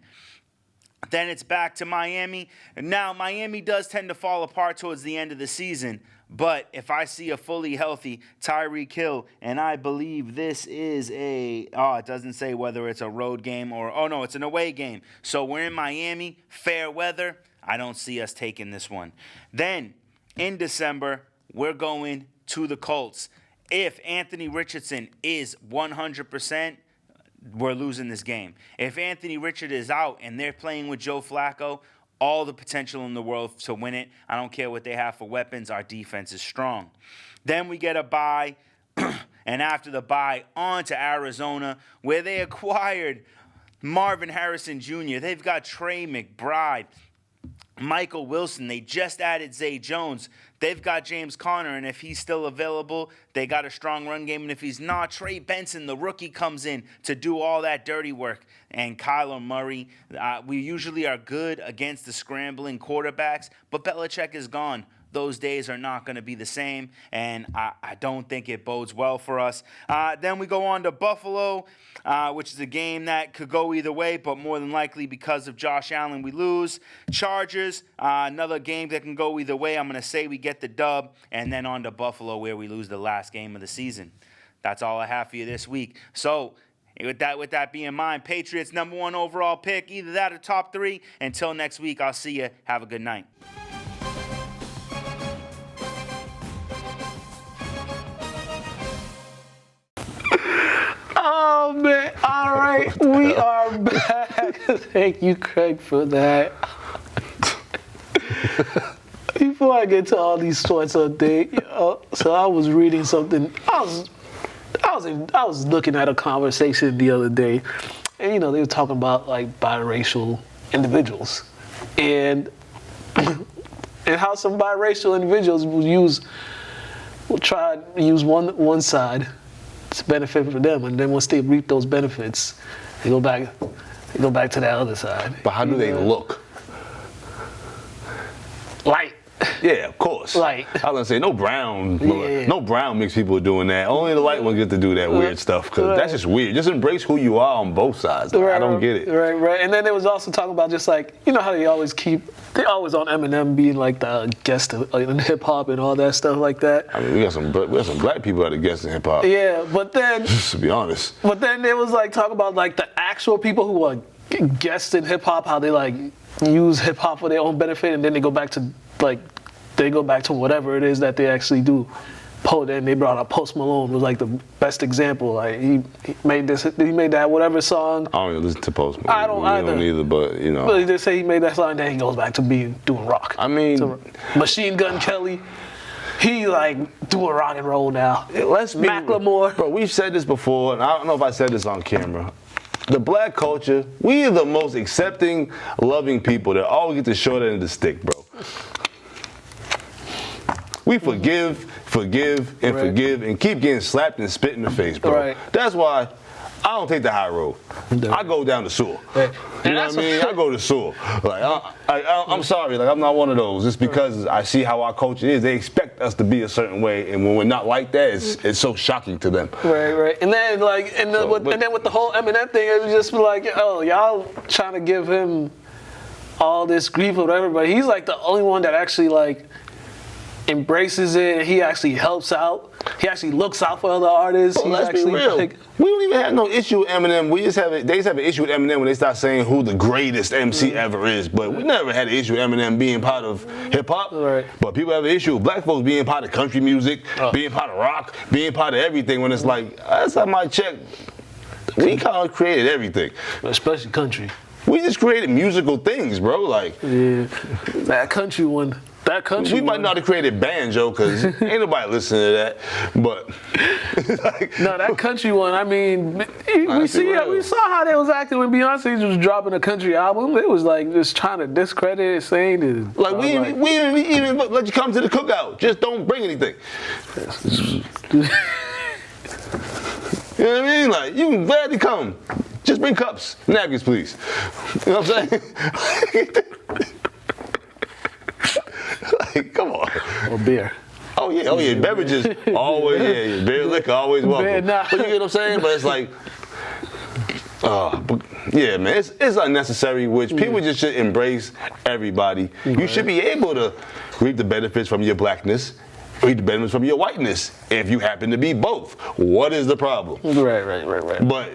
Then it's back to Miami. Now, Miami does tend to fall apart towards the end of the season, but if I see a fully healthy Tyreek Hill, and I believe this is it doesn't say whether it's a road game no, it's an away game. So we're in Miami, fair weather. I don't see us taking this one. Then, in December, we're going to the Colts. If Anthony Richardson is 100%, we're losing this game. If Anthony Richardson is out and they're playing with Joe Flacco, all the potential in the world to win it. I don't care what they have for weapons. Our defense is strong. Then we get a bye, and after the bye, on to Arizona, where they acquired Marvin Harrison Jr. They've got Trey McBride. Michael Wilson. They just added Zay Jones. They've got James Conner, and if he's still available, they got a strong run game. And if he's not, Trey Benson, the rookie, comes in to do all that dirty work. And Kyler Murray, we usually are good against the scrambling quarterbacks, but Belichick is gone. Those days are not going to be the same, and I don't think it bodes well for us. Then we go on to Buffalo, which is a game that could go either way, but more than likely because of Josh Allen, we lose. Chargers, another game that can go either way. I'm going to say we get the dub, and then on to Buffalo where we lose the last game of the season. That's all I have for you this week. So with that being in mind, Patriots #1 overall pick, either that or top 3. Until next week, I'll see you. Have a good night. Oh, man. All right. We are back. Thank you, Craig, for that. Before I get to all these sports updates, so I was reading something. I was looking at a conversation the other day, and they were talking about like biracial individuals, and how some biracial individuals will try to use one side to benefit for them, and then once they reap those benefits, they go back to that other side. But how do they look? Light. Yeah, of course. Light. I was gonna say no brown. Yeah. No brown mixed people doing that. Only the light ones get to do that weird stuff because that's just weird. Just embrace who you are on both sides. I don't get it. Right. And then there was also talking about just like how they always on Eminem being like the guest in hip hop and all that stuff like that. I mean, we got some black people that are guests in hip hop. Yeah, but then to be honest. But then there was like talk about like the actual people who are guests in hip hop, how they like use hip hop for their own benefit, and then they go back to whatever it is that they actually do. And they brought up Post Malone was like the best example. Like he made that whatever song. I don't even listen to Post Malone. I don't either. But But they just say he made that song, and then he goes back to doing rock. I mean, Machine Gun Kelly, he like doing rock and roll now. Macklemore. Bro, we've said this before, and I don't know if I said this on camera. The black culture, we are the most accepting, loving people that always get the short end of the stick, bro. We forgive, and keep getting slapped and spit in the face, bro. Right. That's why I don't take the high road. I go down the sewer. Right. You know what I mean? I go to the sewer. Like, I'm sorry, like I'm not one of those. It's because I see how our culture is. They expect us to be a certain way, and when we're not like that, it's so shocking to them. Right. And then with the whole Eminem thing, it was just like, oh, y'all trying to give him all this grief or whatever, but he's like the only one that actually like embraces it, and he actually helps out. He actually looks out for other artists. Well, let's be real. We don't even have no issue with Eminem. They just have an issue with Eminem when they start saying who the greatest MC ever is. But we never had an issue with Eminem being part of hip hop. Right. But people have an issue with black folks being part of country music, being part of rock, being part of everything. When it's like, that's not my check. We kind of created everything, especially country. We just created musical things, bro. Like that country one. We might not have created banjo because ain't nobody listening to that, but no, that country one. I mean, we saw how they was acting when Beyonce was dropping a country album. It was like just trying to discredit it, saying it. Like we even let you come to the cookout. Just don't bring anything. You know what I mean? Like you can gladly come. Just bring cups, napkins, please. You know what I'm saying? Like, come on. Or beer. Oh yeah. Beverages always, beer, liquor always welcome. Beer, nah. But you get what I'm saying? But it's like, yeah, man, it's unnecessary. Which people just should embrace everybody. Right. You should be able to reap the benefits from your blackness, reap the benefits from your whiteness. If you happen to be both, what is the problem? Right. But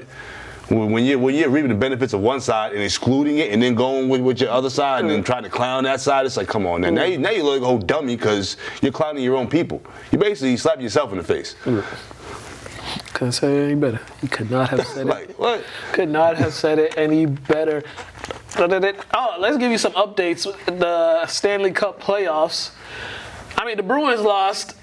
when you're reaping the benefits of one side and excluding it, and then going with your other side and then trying to clown that side, it's like, come on, now you look like a whole dummy because you're clowning your own people. You basically slap yourself in the face. Couldn't say it any better. You could not have said like, it. What? Could not have said it any better. Oh, let's give you some updates. The Stanley Cup playoffs. I mean, the Bruins lost.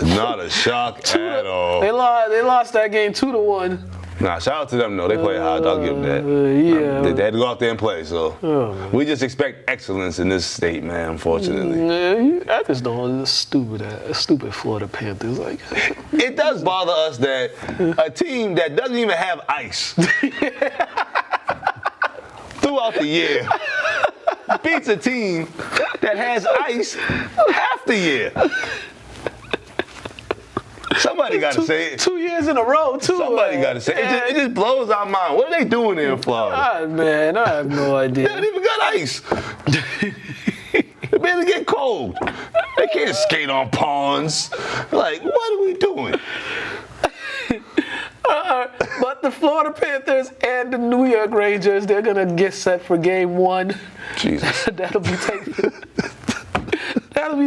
Not a shock at all. They lost that game 2-1. Nah, shout out to them though. They play hard. I'll give them that. Yeah. They had to go out there and play. So we just expect excellence in this state, man. Unfortunately, I just don't. Stupid Florida Panthers. Like, it does bother us that a team that doesn't even have ice throughout the year beats a team that has ice half the year. Somebody got to say it. 2 years in a row, too. Somebody got to say it. It just blows our mind. What are they doing there in Florida? Man, I have no idea. They don't even got ice. They barely get cold. They can't skate on ponds. Like, what are we doing? But the Florida Panthers and the New York Rangers, they're going to get set for game 1. Jesus. That'll be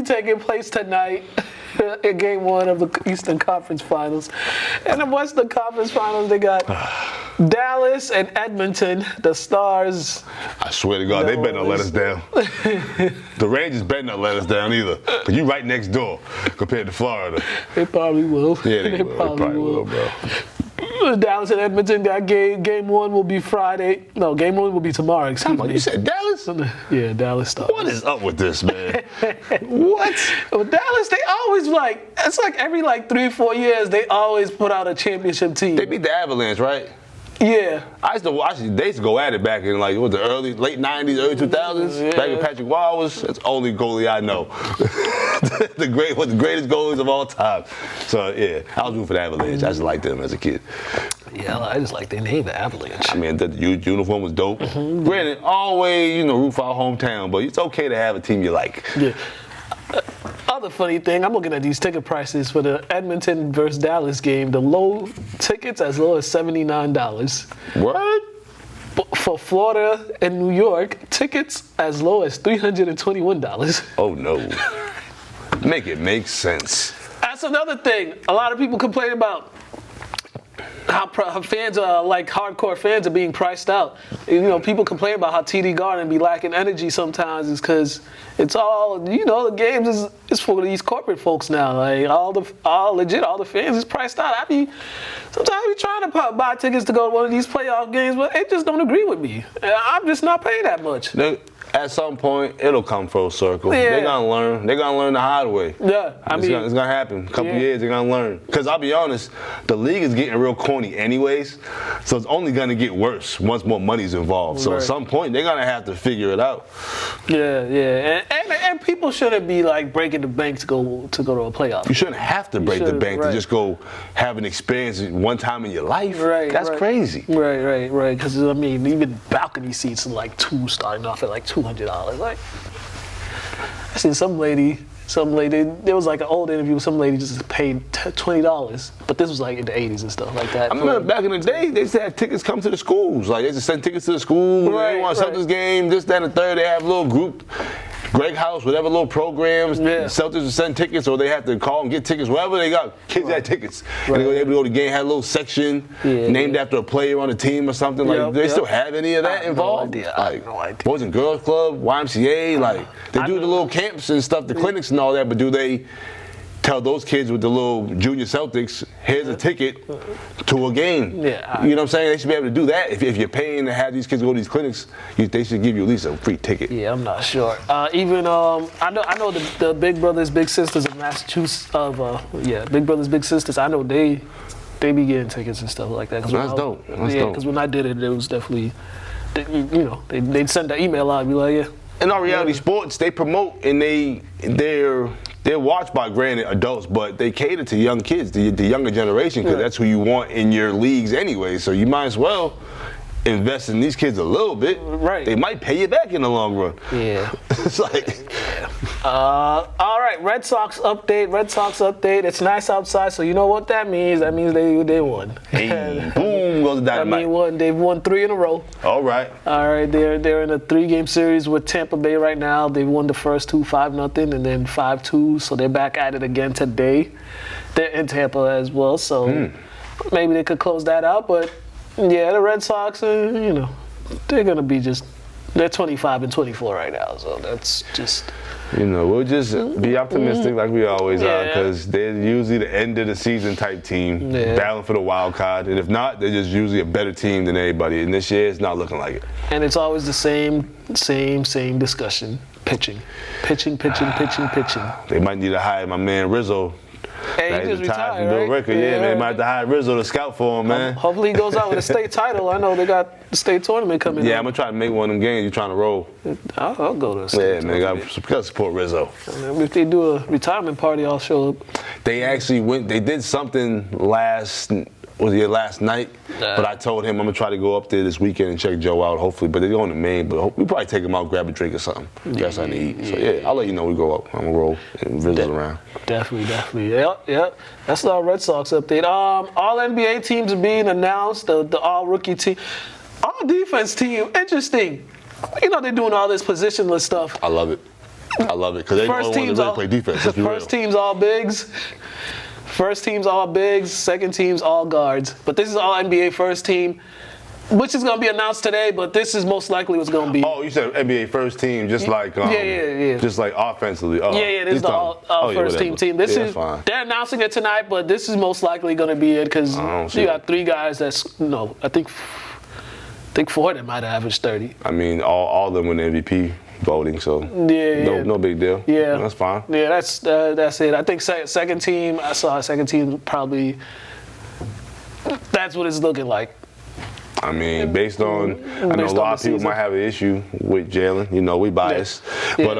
taking place tonight in game 1 of the Eastern Conference Finals. And the Western Conference Finals, they got Dallas and Edmonton, the Stars. I swear to God, they better not let us down. The Rangers better not let us down either. Because you right next door compared to Florida. They probably will. Yeah, they probably will, bro. Dallas and Edmonton, that game 1 will be Friday. No, game 1 will be tomorrow. Excuse me. You said Dallas? Yeah, Dallas Stars. What is up with this, man? What? Well, Dallas, they always it's like every 3-4 years, they always put out a championship team. They beat the Avalanche, right? Yeah. I used to watch it. They used to go at it back in late 90s, early 2000s. Yeah. Back when Patrick Waugh was, that's the only goalie I know. One of the greatest goalies of all time. So yeah, I was rooting for the Avalanche. I just liked them as a kid. Yeah, I just like their name, the Avalanche. I mean, the uniform was dope. Granted, always, root for our hometown, but it's okay to have a team you like. Yeah. Other funny thing, I'm looking at these ticket prices for the Edmonton versus Dallas game. The low tickets as low as $79. What? For Florida and New York, tickets as low as $321. Oh no. Make it make sense. That's another thing. A lot of people complain about how fans are hardcore fans are being priced out. People complain about how TD Garden be lacking energy sometimes. Is because it's all the games is for these corporate folks now. Like all the fans is priced out. Sometimes I be trying to buy tickets to go to one of these playoff games, but they just don't agree with me. I'm just not paying that much. At some point, it'll come full circle. Yeah. They're gonna learn. They're gonna learn the hard way. Yeah, it's gonna happen. A couple years, they're gonna learn. Because I'll be honest, the league is getting real corny anyways, so it's only gonna get worse once more money's involved. So at some point, they're gonna have to figure it out. Yeah. And people shouldn't be breaking the bank to go to a playoff. You shouldn't have to break the bank to just go have an experience one time in your life. Right. That's crazy. Right. Because even balcony seats are starting off at $200. I seen some lady, there was an old interview, some lady just paid $20, but this was in the 80s and stuff like that. I remember back in the day, they used to have tickets come to the schools. They used to send tickets to the school. They want to Celtics game, this, that, and the third. They have a little group, Greg House, whatever little programs. Yeah. Celtics would send tickets, or they have to call and get tickets. Wherever they got, kids had tickets. And they were able to go to the game, had a little section named after a player on the team or something. They still have any of that involved? I have no idea. Boys and Girls Club, YMCA, they do the little camps and stuff, the clinics and all that, but do they tell those kids with the little junior Celtics, here's a ticket to a game? Yeah. You know what I'm saying? They should be able to do that. If you're paying to have these kids go to these clinics, they should give you at least a free ticket. Yeah, I'm not sure. I know the Big Brothers Big Sisters of Massachusetts Big Brothers Big Sisters. I know they be getting tickets and stuff like that. That's dope. That's dope. Because when I did it was definitely they'd send the email out and be like, In our reality sports, they promote and they're watched by, granted, adults, but they cater to young kids, the younger generation, because that's who you want in your leagues anyway. So you might as well invest in these kids a little bit. Right. They might pay you back in the long run. Yeah. It's all right, Red Sox update. It's nice outside, so you know what that means. That means they won. Hey, boom goes the dynamite. They've won 3 in a row. All right, they're in a 3-game series with Tampa Bay right now. They won the first 2 5-0, and then 5-2. So they're back at it again today. They're in Tampa as well, so maybe they could close that out. But yeah, the Red Sox, they're gonna be they're 25-24 right now. So that's just. We'll just be optimistic like we always are, Yeah. because they're usually the end of the season type team, battling for the wild card. And if not, they're just usually a better team than everybody. And this year, it's not looking like it. And it's always the same discussion. Pitching. They might need to hire my man Rizzo. Hey, Now he he's just retired retired, from Bill right? Ricker. Yeah, man, they might have to hire Rizzo to scout for him, man. Hopefully he goes out with a state title. I know they got the state tournament coming Yeah, up. I'm going to try to make one of them games. You trying to roll. I'll go to a state Yeah, man, tournament. got to support Rizzo. If they do a retirement party, I'll show up. They actually they did something last night, but I told him I'm gonna try to go up there this weekend and check Joe out, hopefully. But they're going to Maine, but we probably take him out, grab a drink or something. Got something to eat. So yeah, I'll let you know we go up. I'm gonna roll and visit around. Definitely. Yep. That's our Red Sox update. All NBA teams are being announced. The all rookie team, all defense team. Interesting. They're doing all this positionless stuff. I love it because they First don't want to team's really play defense. Let's be First real. team's all bigs. First team's all bigs. Second team's all guards. But this is all NBA first team, which is going to be announced today. But this is most likely what's going to be. Oh, you said NBA first team, just like yeah. just like offensively. Oh, Yeah, this is the all first team. This is fine. they're announcing it tonight, but this is most likely going to be it because you got three guys that's I think 4 of them might have averaged 30. I mean, all of them win MVP voting, so no big deal. Yeah, that's fine. Yeah, that's it. I think second team. I saw second team probably. That's what it's looking like. I mean, based on, I know a lot of people might have an issue with Jalen. We biased, but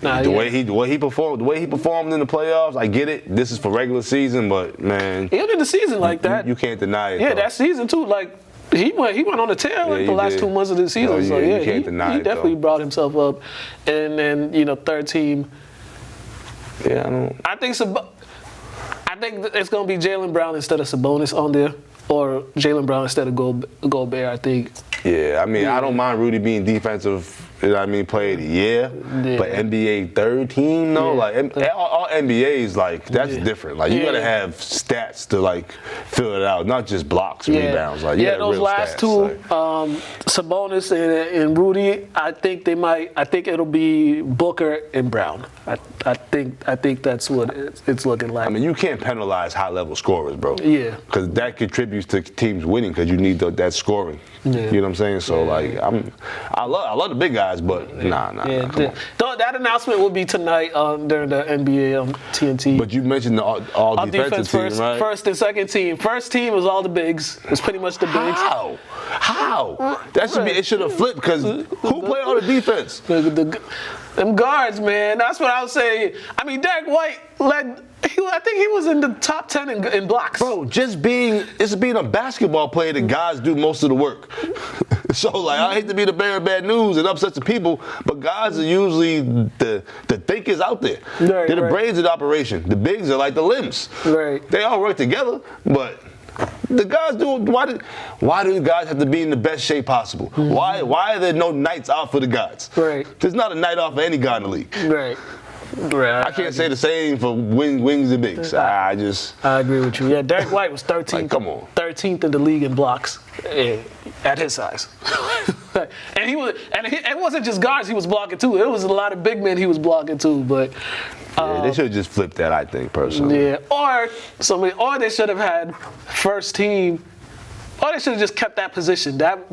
the way he performed in the playoffs, I get it. This is for regular season, but man, he ended the season like that. You can't deny it. Yeah, though. that season too. Like he went on a tear the last 2 months of the season. So you can't deny he it, definitely though. brought himself up. And then third team. Yeah, I think it's gonna be Jaylen Brown instead of Sabonis on there, or Jaylen Brown instead of Gobert. I think. Yeah, I mean, I don't mind Rudy being defensive. Player of the year, but NBA third team, though, all NBA's that's different. Like you gotta have stats to fill it out, not just blocks and rebounds. Those last two, Sabonis and Rudy. I think it'll be Booker and Brown. I think that's what it's looking like. I mean, you can't penalize high-level scorers, bro. Yeah. Because that contributes to teams winning because you need that scoring. Yeah. You know what I'm saying? So I love the big guys, but nah. That announcement will be tonight during the NBA TNT. But you mentioned the all defensive team, first, right? First and second team. First team was all the bigs. It's pretty much the bigs. How? It should have flipped because who played on the defense? Them guards, man. That's what I was saying. I mean, Derek White I think he was in the top 10 in blocks. Bro, just being a basketball player, the guys do most of the work. So, I hate to be the bearer of bad news and upset the people, but guys are usually the thinkers out there. Right, They're the brains of the operation. The bigs are like the limbs. Right. They all work together, but the guys do. Why do the guys have to be in the best shape possible? Mm-hmm. Why are there no nights off for the guys? Right. There's not a night off for any guy in the league. Right. I can't say the same for wings and bigs. I agree with you. Yeah, Derek White was 13th. come on. 13th in the league in blocks at his size. and it wasn't just guards he was blocking too. It was a lot of big men he was blocking too. But they should have just flipped that, I think, personally. Yeah, or they should have had first team. Or they should have just kept that position. That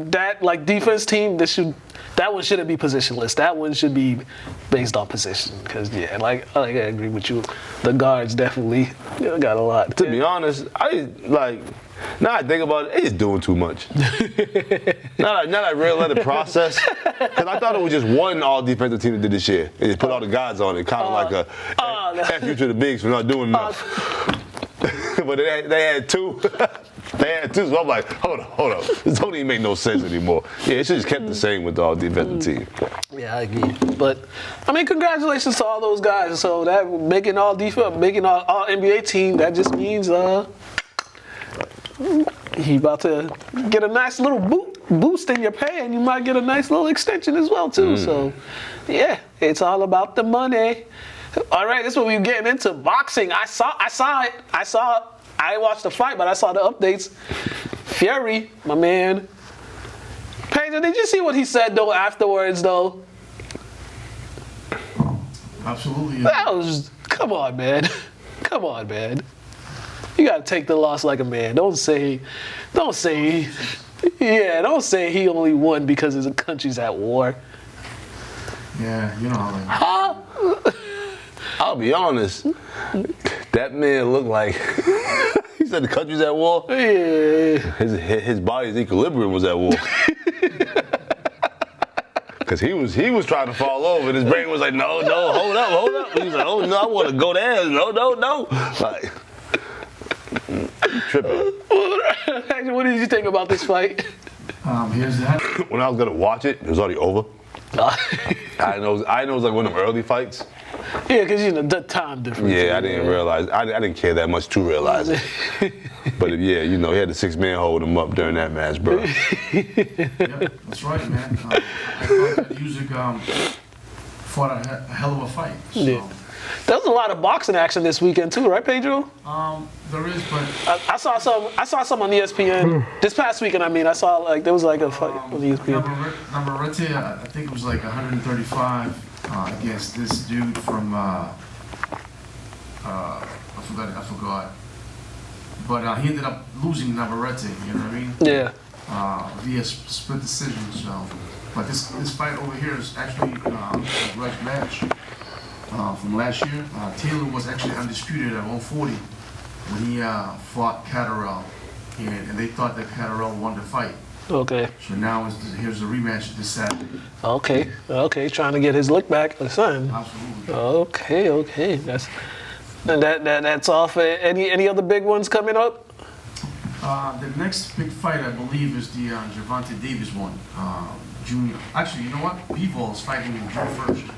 defense team, that one shouldn't be positionless. That one should be based on position. Because I agree with you. The guards definitely got a lot. To be honest, now I think about it, it's doing too much. Now that I really let it process, because I thought it was just one all-defensive team that did this year. They just put all the guys on it, kind of like a F you to the bigs for not doing enough. But they had two. They had two, so I'm like, hold up. This don't even make no sense anymore. Yeah, it should just kept the same with the all-defensive team. Yeah, I agree. But, I mean, congratulations to all those guys. So that making all NBA team, that just means he about to get a nice little boost in your pay, and you might get a nice little extension as well, too. So, yeah, it's all about the money. All right, this is what we're getting into. Boxing. I saw it. I watched the fight, but I saw the updates. Fury, my man. Pedro, did you see what he said, though, afterwards, though? Absolutely. That was come on, man. Come on, man. You gotta take the loss like a man. Don't say he only won because his country's at war. Yeah, you know how they I'll be honest. That man looked like he said the country's at war. Yeah. His body's equilibrium was at war. Cause he was trying to fall over, and his brain was like, no, hold up. He was like, oh no, I want to go there. No. Like, tripping. What did you think about this fight? here's that. When I was gonna watch it, it was already over. I know it was like one of them early fights. Yeah, because you know the time difference. Yeah, I didn't realize. I didn't care that much to realize it. But yeah, you know, he had the 6-man hold him up during that match, bro. Yep, that's right, man. I thought that Usyk fought a hell of a fight. So. Yeah. There was a lot of boxing action this weekend too, right, Pedro? There is, but I saw some on ESPN this past weekend. I mean, I saw like there was like a fight on ESPN. Navarrete, I think it was like 135 against this dude from I forgot. But he ended up losing Navarrete. You know what I mean? Yeah. Via split decision. So, but this fight over here is actually a grudge match from last year. Taylor was actually undisputed at 140 when he fought Catterall, and they thought that Catterall won the fight. Okay. So now here's the rematch this Saturday. Okay. Trying to get his look back, son. Absolutely. Okay. That's all for any other big ones coming up? The next big fight, I believe, is the Gervonta Davis one. Junior. Actually, you know what? Bivol is fighting June 1st.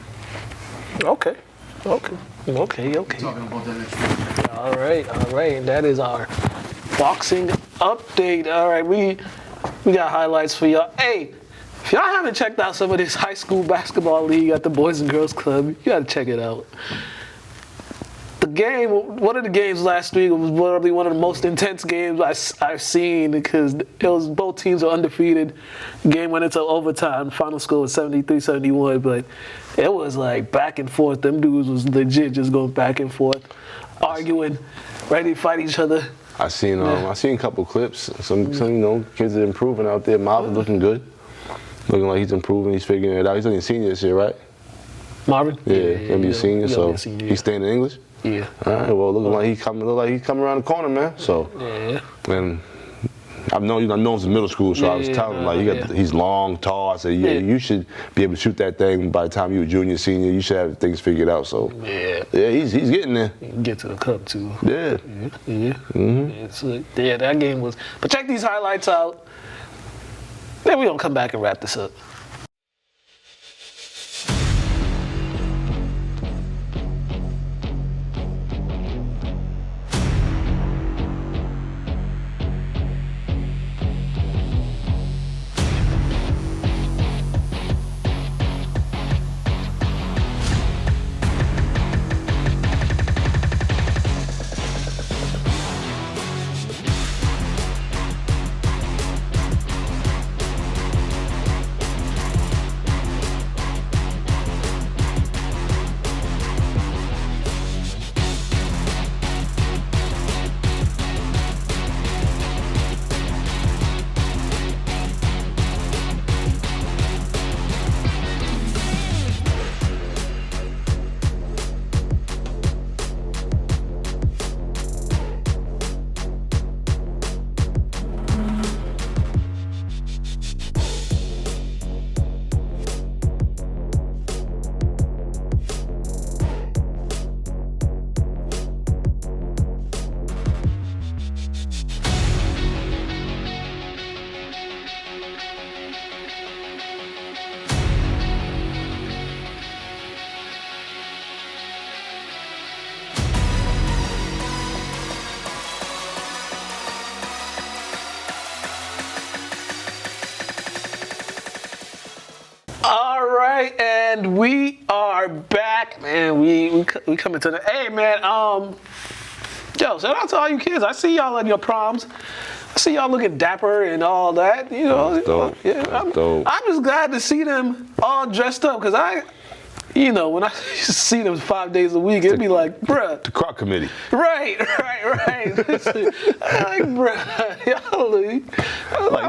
Okay. Talking about that next week. All right. That is our boxing update. All right, we got highlights for y'all. Hey, if y'all haven't checked out some of this high school basketball league at the Boys and Girls Club, you gotta check it out. One of the games last week was probably one of the most intense games I've seen because both teams are undefeated. The game went into overtime. Final score was 73-71, but it was like back and forth. Them dudes was legit just going back and forth, arguing, ready to fight each other. I seen a couple clips. Some kids are improving out there. Marvin's looking good. Looking like he's improving. He's figuring it out. He's only a senior this year, right? Marvin? Yeah, gonna be a senior. So he's staying in English. Yeah. All right. Well, look like he's coming around the corner, man. So. Yeah. And I've known him since middle school, so I was telling him he's long, tall. I said, you should be able to shoot that thing by the time you're a junior, senior. You should have things figured out. So he's getting there. He can get to the cup too. Yeah. Mm-hmm. So, that game was. But check these highlights out. Then we're gonna come back and wrap this up. All right, and we are back, man. We coming to the. Hey, man. Yo, shout out to all you kids. I see y'all at your proms. I see y'all looking dapper and all that. You know. That's dope. Yeah, That's dope. I'm just glad to see them all dressed up because you know, when I see them 5 days a week, it'd be like, bruh. The Croc Committee. Right. I'm like, bruh,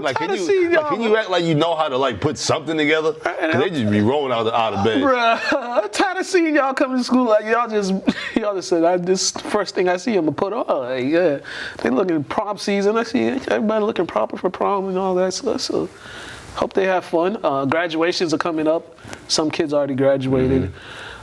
Like, can you act like you know how to like put something together? 'Cause they just be rolling out of bed. Bruh, I'm tired of seeing y'all come to school like y'all just said, this first thing I see I'm gonna put on. Like, yeah, they looking prom season. I see everybody looking proper for prom and all that stuff. So hope they have fun. Graduations are coming up. Some kids already graduated.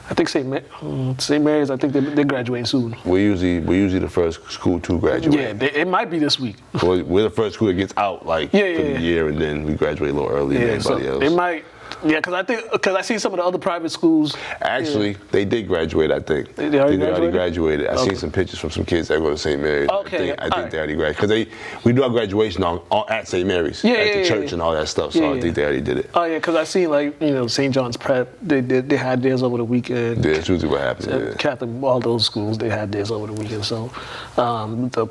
I think St. Mary's. I think they're graduating soon. We're usually the first school to graduate. Yeah, it might be this week. We're the first school that gets out for the year, and then we graduate a little earlier than everybody else. It might. Yeah, because I see some of the other private schools. Actually, they did graduate. I think they already graduated. I seen some pictures from some kids that go to St. Mary's. Okay, I think they already graduated because we do our graduation at St. Mary's at the church and all that stuff. So I think they already did it. Oh yeah, because I seen St. John's Prep. They had theirs over the weekend. Yeah, that's usually what happens. Catholic, all those schools they had theirs over the weekend. So the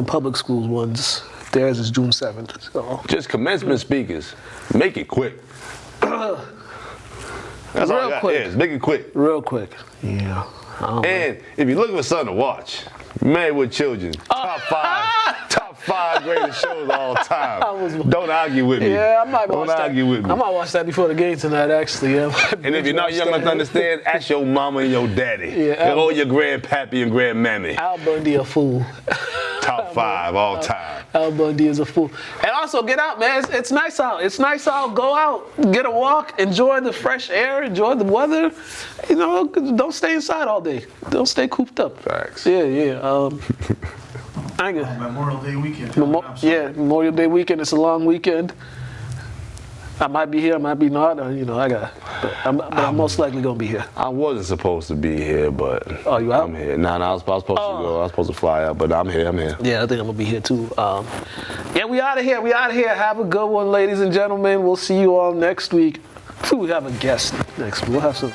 public schools ones. Theirs is June 7th. So. Just commencement speakers. Make it quick. That's all I got. Quick. Yeah, make it quick. Real quick. Yeah. And if you're looking for something to watch, Married with Children. Top five greatest shows of all time. Don't argue with me. Yeah, I might watch that. Don't argue with me. I might watch that before the game tonight, actually. Yeah. And if you're not young enough to understand, ask your mama and your daddy. Yeah, or your grandpappy and grandmammy. Al Bundy a fool. Top 5 all time. Al Bundy is a fool. And also, get out, man. It's nice out. It's nice out. Go out, get a walk, enjoy the fresh air, enjoy the weather. You know, don't stay inside all day. Don't stay cooped up. Facts. Yeah. Memorial Day weekend. Memorial Day weekend. It's a long weekend. I might be here, I might be not. I'm most likely gonna be here. I wasn't supposed to be here, but you out? I'm here. Nah, I was supposed to go. I was supposed to fly out, but I'm here. Yeah, I think I'm gonna be here too. We out of here. Have a good one, ladies and gentlemen. We'll see you all next week. We have a guest next week. We'll have some.